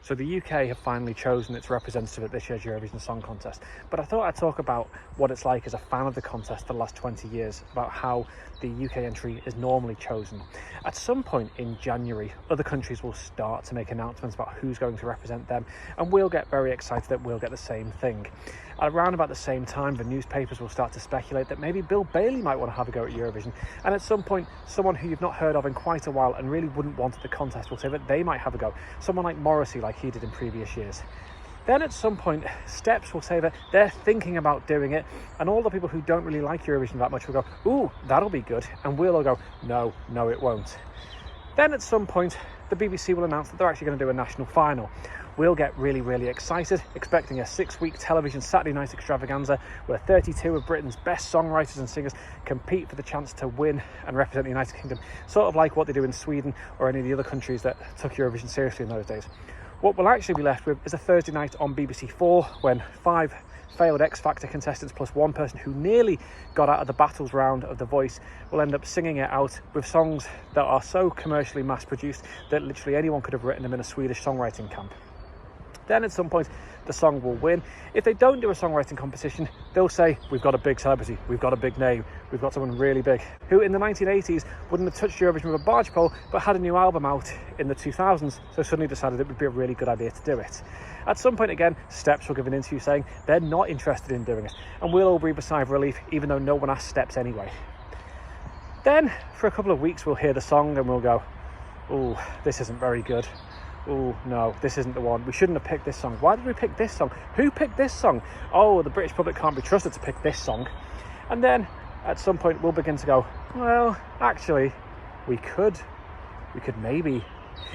So the UK have finally chosen its representative at this year's Eurovision Song Contest. But I thought I'd talk about what it's like as a fan of the contest for the last 20 years, about how the UK entry is normally chosen. At some point in January, other countries will start to make announcements about who's going to represent them, and we'll get very excited that we'll get the same thing. Around about the same time, the newspapers will start to speculate that maybe Bill Bailey might want to have a go at Eurovision, and at some point, someone who you've not heard of in quite a while and really wouldn't want at the contest will say that they might have a go. Someone like Morrissey, like he did in previous years. Then at some point, Steps will say that they're thinking about doing it, and all the people who don't really like Eurovision that much will go, ooh, that'll be good, and we'll all go, no, it won't. Then at some point, the BBC will announce that they're actually going to do a national final. We'll get really, really excited, expecting a 6-week television Saturday night extravaganza where 32 of Britain's best songwriters and singers compete for the chance to win and represent the United Kingdom, sort of like what they do in Sweden or any of the other countries that took Eurovision seriously in those days. What we'll actually be left with is a Thursday night on BBC 4 when 5 failed X Factor contestants plus one person who nearly got out of the battles round of The Voice will end up singing it out with songs that are so commercially mass produced that literally anyone could have written them in a Swedish songwriting camp. Then at some point the song will win. If they don't do a songwriting competition, they'll say, we've got a big celebrity, we've got a big name, we've got someone really big, who in the 1980s wouldn't have touched Eurovision with a barge pole, but had a new album out in the 2000s, so suddenly decided it would be a really good idea to do it. At some point again, Steps will give an interview saying they're not interested in doing it, and we'll all breathe a sigh of relief, even though no one asked Steps anyway. Then, for a couple of weeks, we'll hear the song and we'll go, ooh, this isn't very good. Oh no, this isn't the one. We shouldn't have picked this song. Why did we pick this song? Who picked this song? Oh, the British public can't be trusted to pick this song. And then at some point we'll begin to go, well, actually, we could maybe,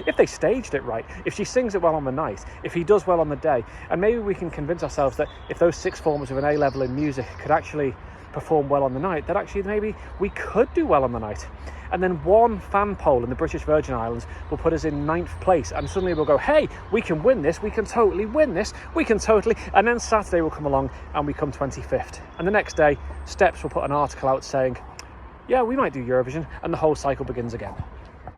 if they staged it right, if she sings it well on the night, if he does well on the day, and maybe we can convince ourselves that if those sixth formers with an A level in music could actually perform well on the night, that actually maybe we could do well on the night. And then one fan poll in the British Virgin Islands will put us in 9th place, and suddenly we'll go, hey, we can win this, we can totally win this, we can totally, and then Saturday will come along and we come 25th. And the next day, Steps will put an article out saying, yeah, we might do Eurovision, and the whole cycle begins again.